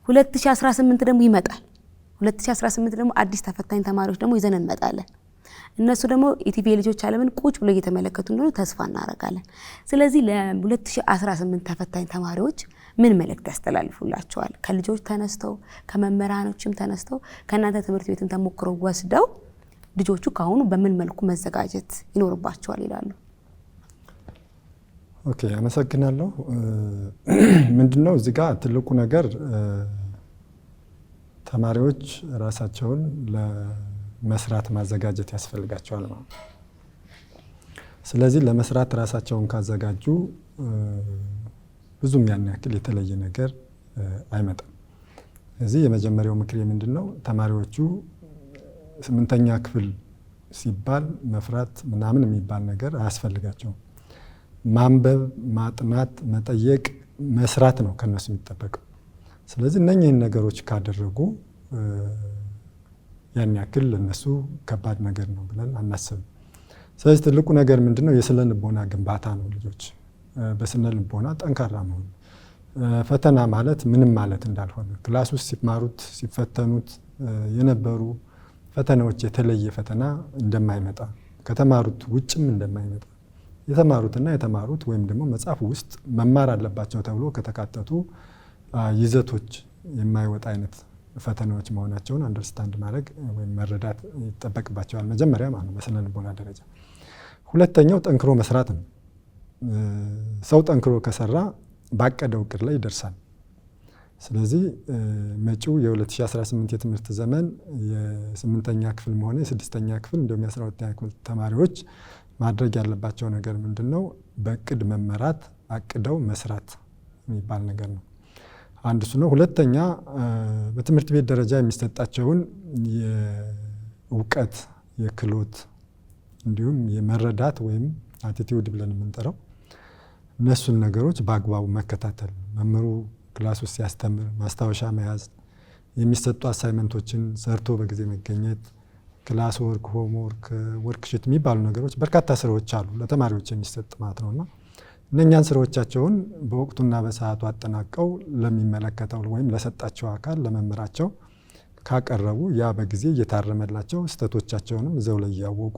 2018 ደግሞ ይመጣል። 2018 ደግሞ አዲስ ተፈታኝ ተማሪዎች ደግሞ ይዘን እንመጣለን። እነሱ ደግሞ ኢቲቪ ልጆች ዓለምን ቁጭ ብሎ እየተመለከቱ እንደሆነ ተስፋ እናደርጋለን። ስለዚህ ለ2018 ተፈታኝ ተማሪዎች ምን መልእክት ያስተላልፉላቸዋል? ከልጆች ተነስተው ከመምህራኖችም ተነስተው ከእናንተ ትምህርት ቤትን ተሞክሮ ወስደው ልጆቹ ካሁኑ በምን መልኩ መዘጋጀት ይኖርባቸዋል ይላሉ? ኦኬ፣ አመሰግናለሁ። ምንድነው እዚህ ጋር ትልቁ ነገር ተማሪዎች ራሳቸውን ለመስራት ማዘጋጀት ያስፈልጋቸዋል ማለት ነው። ስለዚህ ለመስራት ራሳቸውን ካዘጋጁ ብዙም ያን ያክል የተለየ ነገር አይመጣም። እዚህ የመጀመሪያው ምክሬ ምንድነው ተማሪዎቹ 8ኛ ክፍል ሲባል መፍራት ምናምን የሚባል ነገር አያስፈልጋቸውም። ማንበብ፣ ማጥናት፣ መጠየቅ፣ መስራት ነው ከነሱ የሚጠበቀው። ስለዚህ እነኚህን ነገሮች ካደረጉ ያን ያክል ለነሱ ከባድ ነገር ነው ብለን አናስብም። ስለዚህ ትልቁ ነገር ምንድነው የስነ ልቦና ግንባታ ነው። ልጆች በስነ ልቦና ጠንካራ መሆን፣ ፈተና ማለት ምንም ማለት እንዳልሆነ ክላስ ውስጥ ሲማሩት ሲፈተኑት የነበሩ ፈተናዎች የተለየ ፈተና እንደማይመጣ ከተማሩት ውጭም እንደማይመጣ የተማሩትና የተማሩት ወይም ደግሞ መጽሐፍ ውስጥ መማር አለባቸው ተብሎ ከተካተቱ ይዘቶች የማይወጣ አይነት ፈተናዎች መሆናቸውን አንደርስታንድ ማድረግ ወይም መረዳት ይጠበቅባቸዋል መጀመሪያ ማለት ነው በስነ ልቦና ደረጃ። ሁለተኛው ጠንክሮ መስራት ነው። ሰው ጠንክሮ ከሰራ ባቀደው እቅድ ላይ ይደርሳል። ስለዚህ መጪው የ2018 የትምህርት ዘመን የ8ኛ ክፍል ሆነ የ6ኛ ክፍል እንዲሁም የ12ኛ ክፍል ተማሪዎች ማድረግ ያለባቸው ነገር ምንድነው? በእቅድ መመራት፣ አቅደው መስራት የሚባል ነገር ነው። አንድ እሱ ነው። ሁለተኛ በትምህርት ቤት ደረጃ የሚሰጣቸውን የእውቀት የክህሎት እንዲሁም የመረዳት ወይም አቲቲዩድ ብለን የምንጠራው እነሱን ነገሮች በአግባቡ መከታተል፣ መምህሩ ክላስ ውስጥ ሲያስተምር ማስታወሻ መያዝ፣ የሚሰጡ አሳይመንቶችን ሰርቶ በጊዜ መገኘት፣ ክላስ ወርክ፣ ሆምወርክ፣ ወርክሽት የሚባሉ ነገሮች በርካታ ስራዎች አሉ ለተማሪዎች የሚሰጥ ማለት ነውና እነኛን ስራዎቻቸውን በወቅቱና በሰዓቱ አጠናቀው ለሚመለከተው ወይም ለሰጣቸው አካል ለመምህራቸው ካቀረቡ ያ በጊዜ እየታረመላቸው ስህተቶቻቸውንም እዛው ላይ እያወቁ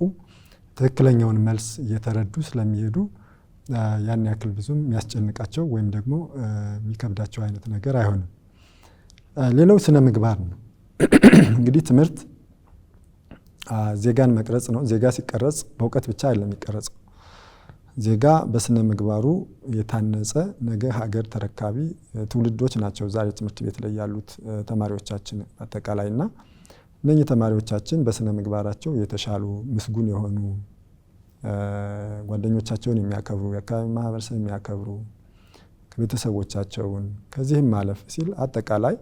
ትክክለኛውን መልስ እየተረዱ ስለሚሄዱ ያን ያክል ብዙም የሚያስጨንቃቸው ወይም ደግሞ የሚከብዳቸው አይነት ነገር አይሆንም። ሌላው ስነ ምግባር ነው። እንግዲህ ትምህርት ዜጋን መቅረጽ ነው። ዜጋ ሲቀረጽ በእውቀት ብቻ አይደለም የሚቀረጸው። ዜጋ በስነ ምግባሩ የታነጸ ነገ ሀገር ተረካቢ ትውልዶች ናቸው ዛሬ ትምህርት ቤት ላይ ያሉት ተማሪዎቻችን አጠቃላይ እና እነኚህ ተማሪዎቻችን በስነ ምግባራቸው የተሻሉ ምስጉን የሆኑ ጓደኞቻቸውን የሚያከብሩ የአካባቢ ማህበረሰብ የሚያከብሩ ቤተሰቦቻቸውን ከዚህም ማለፍ ሲል አጠቃላይ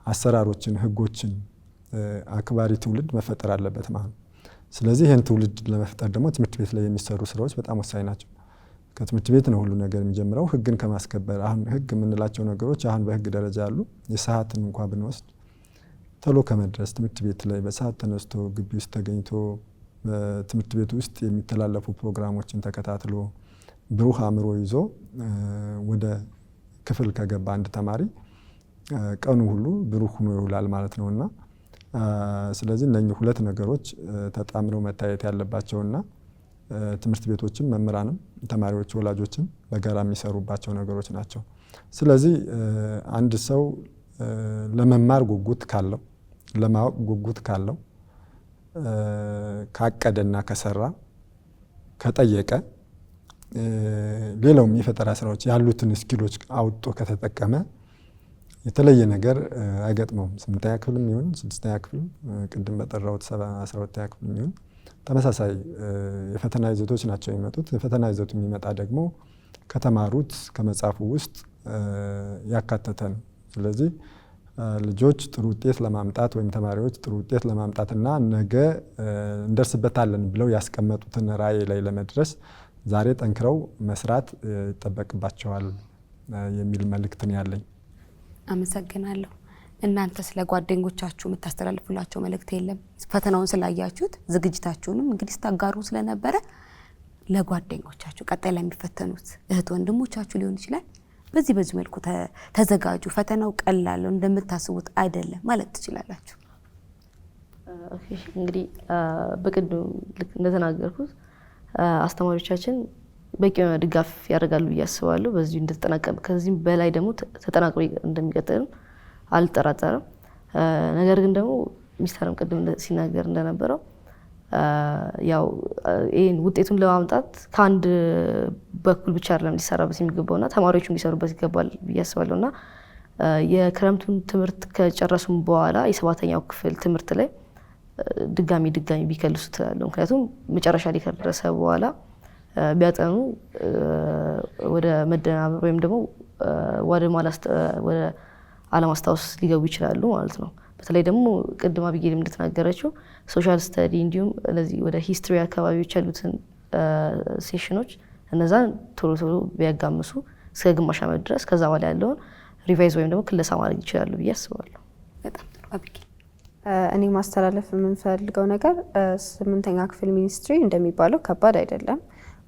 አሰራሮችን፣ ህጎችን አክባሪ ትውልድ መፈጠር አለበት ማለት ነው። ስለዚህ ይህን ትውልድ ለመፍጠር ደግሞ ትምህርት ቤት ላይ የሚሰሩ ስራዎች በጣም ወሳኝ ናቸው። ከትምህርት ቤት ነው ሁሉ ነገር የሚጀምረው። ህግን ከማስከበር አሁን ህግ የምንላቸው ነገሮች አሁን በህግ ደረጃ ያሉ የሰዓትን እንኳ ብንወስድ ቶሎ ከመድረስ ትምህርት ቤት ላይ በሰዓት ተነስቶ ግቢ ውስጥ ተገኝቶ በትምህርት ቤት ውስጥ የሚተላለፉ ፕሮግራሞችን ተከታትሎ ብሩህ አእምሮ ይዞ ወደ ክፍል ከገባ አንድ ተማሪ ቀኑ ሁሉ ብሩህ ሆኖ ይውላል ማለት ነውና ስለዚህ እነኚህ ሁለት ነገሮች ተጣምረው መታየት ያለባቸውና ትምህርት ቤቶችም መምህራንም ተማሪዎች ወላጆችም በጋራ የሚሰሩባቸው ነገሮች ናቸው። ስለዚህ አንድ ሰው ለመማር ጉጉት ካለው ለማወቅ ጉጉት ካለው ካቀደና ከሰራ ከጠየቀ ሌላውም የፈጠራ ስራዎች ያሉትን ስኪሎች አውጥቶ ከተጠቀመ የተለየ ነገር አይገጥመውም። 8ኛ ክፍልም ይሁን 6ኛ ክፍል ቅድም በጠራሁት 12ኛ ክፍል ይሁን ተመሳሳይ የፈተና ይዘቶች ናቸው የሚመጡት። የፈተና ይዘቱ የሚመጣ ደግሞ ከተማሩት ከመጽሐፉ ውስጥ ያካተተ ነው። ስለዚህ ልጆች ጥሩ ውጤት ለማምጣት ወይም ተማሪዎች ጥሩ ውጤት ለማምጣትና ነገ እንደርስበታለን ብለው ያስቀመጡትን ራዕይ ላይ ለመድረስ ዛሬ ጠንክረው መስራት ይጠበቅባቸዋል የሚል መልእክትን ያለኝ። አመሰግናለሁ። እናንተ ስለ ጓደኞቻችሁ የምታስተላልፉላቸው መልእክት የለም? ፈተናውን ስላያችሁት ዝግጅታችሁንም እንግዲህ ስታጋሩ ስለነበረ ለጓደኞቻችሁ ቀጣይ ለሚፈተኑት እህት ወንድሞቻችሁ ሊሆን ይችላል በዚህ መልኩ ተዘጋጁ፣ ፈተናው ቀላል ነው እንደምታስቡት አይደለም ማለት ትችላላችሁ? እንግዲህ በቅድም ልክ እንደተናገርኩት አስተማሪዎቻችን በቂ የሆነ ድጋፍ ያደርጋሉ ብዬ አስባለሁ። በዚሁ እንደተጠናቀቀ ከዚህም በላይ ደግሞ ተጠናክሮ እንደሚቀጥልም አልጠራጠርም። ነገር ግን ደግሞ ሚስተርም ቅድም ሲናገር እንደነበረው ያው ይሄን ውጤቱን ለማምጣት ከአንድ በኩል ብቻ አይደለም ሊሰራበት የሚገባውና ተማሪዎቹም ሊሰሩበት ይገባል ብዬ አስባለሁና የክረምቱን ትምህርት ከጨረሱም በኋላ የ7ኛው ክፍል ትምህርት ላይ ድጋሚ ቢከልሱ ትላለሁ። ምክንያቱም መጨረሻ ላይ ከደረሰ በኋላ ቢያጠኑ ወደ መደናበር ወይም ደግሞ ወደ አለማስታወስ ሊገቡ ይችላሉ ማለት ነው። በተለይ ደግሞ ቅድም አብዬልም እንደተናገረችው ሶሻል ስተዲ እንዲሁም እነዚህ ወደ ሂስትሪ አካባቢዎች ያሉትን ሴሽኖች እነዛን ቶሎ ቢያጋምሱ እስከ ግማሽ ዓመት ድረስ ከዛ በኋላ ያለውን ሪቫይዝ ወይም ደግሞ ክለሳ ማድረግ ይችላሉ ብዬ አስባለሁ። በጣም ጥሩ አብዬ። እኔ ማስተላለፍ የምንፈልገው ነገር 8ኛ ክፍል ሚኒስትሪ እንደሚባለው ከባድ አይደለም።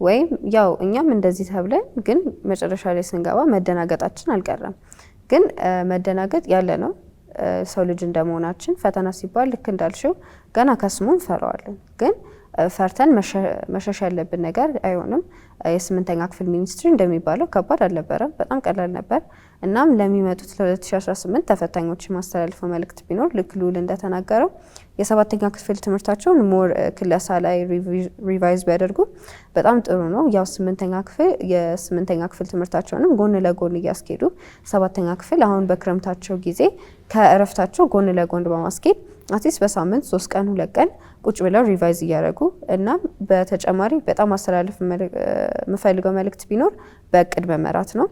ወይም ያው እኛም እንደዚህ ተብለን ግን መጨረሻ ላይ ስንገባ መደናገጣችን አልቀረም። ግን መደናገጥ ያለ ነው። ሰው ልጅ እንደመሆናችን ፈተና ሲባል ልክ እንዳልሽው ገና ከስሙ እንፈራዋለን። ግን ፈርተን መሸሽ ያለብን ነገር አይሆንም። የ8ኛ ክፍል ሚኒስትሪ እንደሚባለው ከባድ አልነበረም፣ በጣም ቀላል ነበር። እናም ለሚመጡት ለ2018 ተፈታኞች ማስተላለፈው መልእክት ቢኖር ልክ ልዑል እንደተናገረው የ7ኛ ክፍል ትምህርታቸውን ሞር ክለሳ ላይ ሪቫይዝ ቢያደርጉ በጣም ጥሩ ነው። ያው 8ኛ ክፍል ትምህርታቸውንም ጎን ለጎን እያስኬዱ 7ኛ ክፍል አሁን በክረምታቸው ጊዜ ከእረፍታቸው ጎን ለጎን በማስኬድ አትሊስት በሳምንት 3 ቀን 2 ቀን ቁጭ ብለው ሪቫይዝ እያደረጉ እናም በተጨማሪ በጣም ማስተላለፍ የምፈልገው መልእክት ቢኖር በእቅድ መመራት ነው።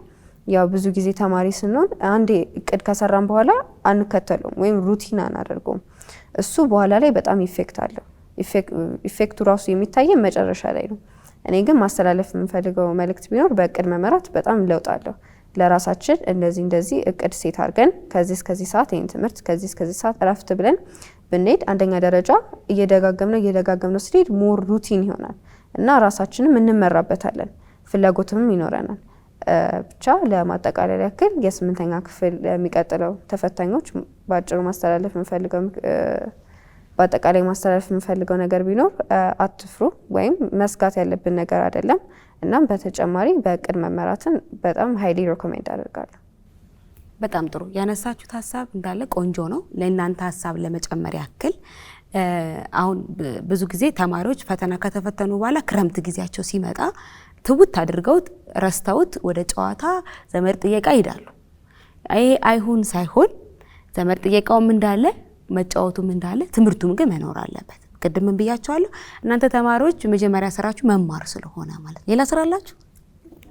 ያው ብዙ ጊዜ ተማሪ ስንሆን አንዴ እቅድ ከሰራን በኋላ አንከተለውም ወይም ሩቲን አናደርገውም። እሱ በኋላ ላይ በጣም ኢፌክት አለው። ኢፌክቱ ራሱ የሚታየው መጨረሻ ላይ ነው። እኔ ግን ማስተላለፍ የምፈልገው መልእክት ቢኖር በእቅድ መመራት በጣም ለውጥ አለው። ለራሳችን እንደዚህ እቅድ ሴት አድርገን ከዚህ እስከዚህ ሰዓት ይሄን ትምህርት ከዚህ እስከዚህ ሰዓት እረፍት ብለን ብንሄድ አንደኛ ደረጃ እየደጋገምነው ስንሄድ ሞር ሩቲን ይሆናል እና ራሳችንም እንመራበታለን፣ ፍላጎትም ይኖረናል። ብቻ ለማጠቃለል ያክል የ8ኛ ክፍል የሚቀጥለው ተፈታኞች በአጭሩ ማስተላለፍ የምፈልገው ነገር ቢኖር አትፍሩ፣ ወይም መስጋት ያለብን ነገር አይደለም። እናም በተጨማሪ በእቅድ መመራትን በጣም ሃይሊ ሪኮሜንድ አደርጋለሁ። በጣም ጥሩ ያነሳችሁት ሀሳብ እንዳለ ቆንጆ ነው። ለእናንተ ሀሳብ ለመጨመር ያክል አሁን ብዙ ጊዜ ተማሪዎች ፈተና ከተፈተኑ በኋላ ክረምት ጊዜያቸው ሲመጣ ትውት አድርገውት ረስተውት ወደ ጨዋታ ዘመድ ጥየቃ ይሄዳሉ። ይሄ አይሁን ሳይሆን ዘመድ ጥየቃውም እንዳለ መጫወቱም እንዳለ ትምህርቱም ግን መኖር አለበት። ቅድም ብያቸዋለሁ። እናንተ ተማሪዎች መጀመሪያ ስራችሁ መማር ስለሆነ ማለት ሌላ ስራ አላችሁ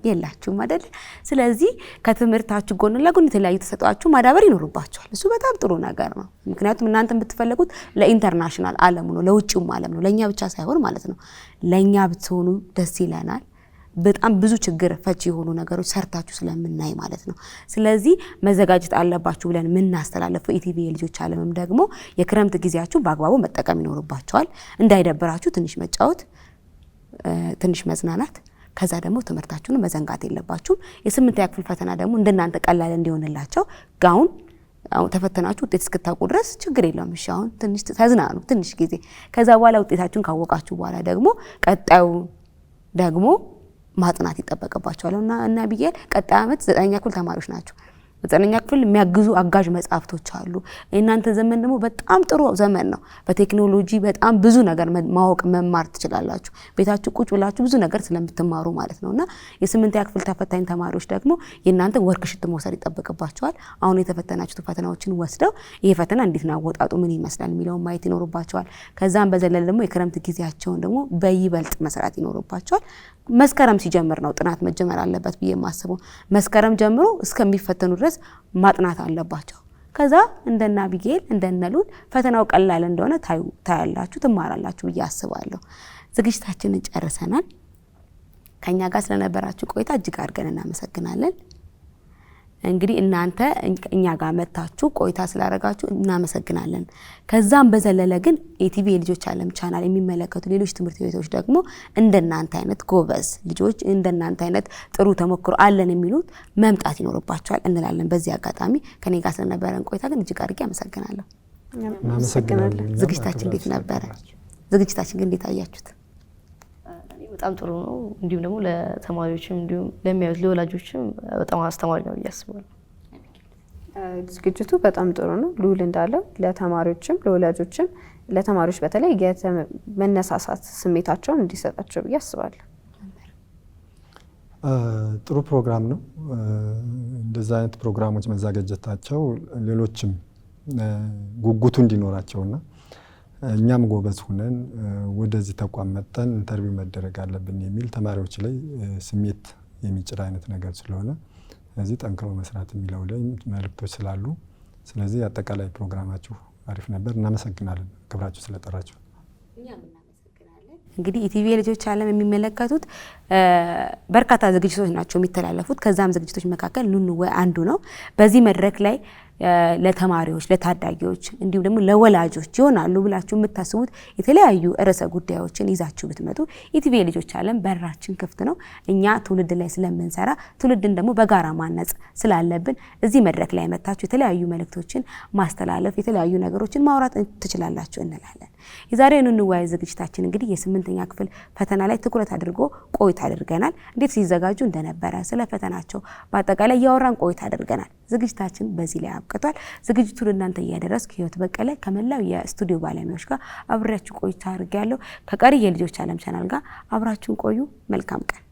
የላችሁም አይደል? ስለዚህ ከትምህርታችሁ ጎን ለጎን የተለያዩ ተሰጧችሁ ማዳበር ይኖርባችኋል። እሱ በጣም ጥሩ ነገር ነው። ምክንያቱም እናንተ የምትፈልጉት ለኢንተርናሽናል ዓለሙ ነው፣ ለውጭውም ዓለም ነው፣ ለኛ ብቻ ሳይሆን ማለት ነው። ለኛ ብትሆኑ ደስ ይለናል። በጣም ብዙ ችግር ፈቺ የሆኑ ነገሮች ሰርታችሁ ስለምናይ ማለት ነው። ስለዚህ መዘጋጀት አለባችሁ ብለን የምናስተላልፈው ኢቲቪ የልጆች ዓለምም ደግሞ የክረምት ጊዜያችሁ በአግባቡ መጠቀም ይኖርባችኋል። እንዳይደብራችሁ ትንሽ መጫወት፣ ትንሽ መዝናናት፣ ከዛ ደግሞ ትምህርታችሁን መዘንጋት የለባችሁም። የ8ኛ ክፍል ፈተና ደግሞ እንደናንተ ቀላል እንዲሆንላቸው ጋውን አሁን ተፈተናችሁ ውጤት እስክታውቁ ድረስ ችግር የለውም። እሺ አሁን ትንሽ ተዝናኑ ትንሽ ጊዜ። ከዛ በኋላ ውጤታችሁን ካወቃችሁ በኋላ ደግሞ ቀጣዩ ደግሞ ማጥናት ይጠበቅባቸዋል። እና ቢያል ቀጣይ ዓመት 9ኛ ክፍል ተማሪዎች ናቸው። 9ኛ ክፍል የሚያግዙ አጋዥ መጽሐፍቶች አሉ። እናንተ ዘመን ደግሞ በጣም ጥሩ ዘመን ነው። በቴክኖሎጂ በጣም ብዙ ነገር ማወቅ መማር ትችላላችሁ። ቤታችሁ ቁጭ ብላችሁ ብዙ ነገር ስለምትማሩ ማለት ነውና የ8ኛ ክፍል ተፈታኝ ተማሪዎች ደግሞ የእናንተ ወርክሽት መውሰድ ይጠበቅባቸዋል። አሁን የተፈተናችሁት ፈተናዎችን ወስደው ይሄ ፈተና እንዴት ነው አወጣጡ ምን ይመስላል የሚለውን ማየት ይኖርባቸዋል። ከዛም በዘለለ ደግሞ የክረምት ጊዜያቸውን ደግሞ በይበልጥ መስራት ይኖርባቸዋል። መስከረም ሲጀምር ነው ጥናት መጀመር አለበት ብዬ ማስበው። መስከረም ጀምሮ እስከሚፈተኑ ድረስ ማጥናት አለባቸው። ከዛ እንደና ቢጌል እንደነሉል ፈተናው ቀላል እንደሆነ ታያላችሁ፣ ትማራላችሁ ብዬ አስባለሁ። ዝግጅታችንን ጨርሰናል። ከኛ ጋር ስለነበራችሁ ቆይታ እጅግ አድርገን እናመሰግናለን። እንግዲህ እናንተ እኛ ጋር መታችሁ ቆይታ ስላደረጋችሁ እናመሰግናለን። ከዛም በዘለለ ግን ኢቲቪ የልጆች ዓለም ቻናል የሚመለከቱ ሌሎች ትምህርት ቤቶች ደግሞ እንደናንተ አይነት ጎበዝ ልጆች እንደናንተ አይነት ጥሩ ተሞክሮ አለን የሚሉት መምጣት ይኖርባቸዋል እንላለን። በዚህ አጋጣሚ ከኔ ጋር ስለነበረን ቆይታ ግን እጅግ አድርጌ አመሰግናለሁ። እናመሰግናለን። ዝግጅታችን እንዴት ነበረ? ዝግጅታችን ግን እንዴት አያችሁት? በጣም ጥሩ ነው። እንዲሁም ደግሞ ለተማሪዎችም እንዲሁም ለሚያዩት ለወላጆችም በጣም አስተማሪ ነው ብዬ አስባለሁ። ዝግጅቱ በጣም ጥሩ ነው። ልዑል እንዳለው ለተማሪዎችም ለወላጆችም ለተማሪዎች በተለይ መነሳሳት ስሜታቸውን እንዲሰጣቸው ብዬ አስባለሁ። ጥሩ ፕሮግራም ነው። እንደዚህ አይነት ፕሮግራሞች መዘጋጀታቸው ሌሎችም ጉጉቱ እንዲኖራቸውና እኛም ጎበዝ ሆነን ወደዚህ ተቋም መጠን ኢንተርቪው መደረግ አለብን የሚል ተማሪዎች ላይ ስሜት የሚጭር አይነት ነገር ስለሆነ ስለዚህ ጠንክሮ መስራት የሚለው ላይ መልእክቶች ስላሉ ስለዚህ አጠቃላይ ፕሮግራማችሁ አሪፍ ነበር። እናመሰግናለን ክብራችሁ ስለጠራችሁ። እንግዲህ ኢቲቪ የልጆች ዓለም የሚመለከቱት በርካታ ዝግጅቶች ናቸው የሚተላለፉት። ከዛም ዝግጅቶች መካከል ኑንወይ አንዱ ነው። በዚህ መድረክ ላይ ለተማሪዎች ለታዳጊዎች እንዲሁም ደግሞ ለወላጆች ይሆናሉ ብላችሁ የምታስቡት የተለያዩ ርዕሰ ጉዳዮችን ይዛችሁ ብትመጡ ኢቲቪ የልጆች ዓለም በራችን ክፍት ነው። እኛ ትውልድ ላይ ስለምንሰራ ትውልድን ደግሞ በጋራ ማነጽ ስላለብን እዚህ መድረክ ላይ መታችሁ የተለያዩ መልእክቶችን ማስተላለፍ የተለያዩ ነገሮችን ማውራት ትችላላችሁ እንላለን። የዛሬው ኑንወይ ዝግጅታችን እንግዲህ የ8ኛ ክፍል ፈተና ላይ ትኩረት አድርጎ ቆይታ አድርገናል። እንዴት ሲዘጋጁ እንደነበረ ስለ ፈተናቸው በአጠቃላይ ያወራን ቆይታ አድርገናል። ዝግጅታችን በዚህ ላይ አብቅቷል። ዝግጅቱን እናንተ እያደረስኩ ህይወት በቀለ ከመላው የስቱዲዮ ባለሙያዎች ጋር አብሬያችሁ ቆይታ አድርጌያለሁ። ከቀሪ የልጆች ዓለም ቻናል ጋር አብራችሁን ቆዩ። መልካም ቀን።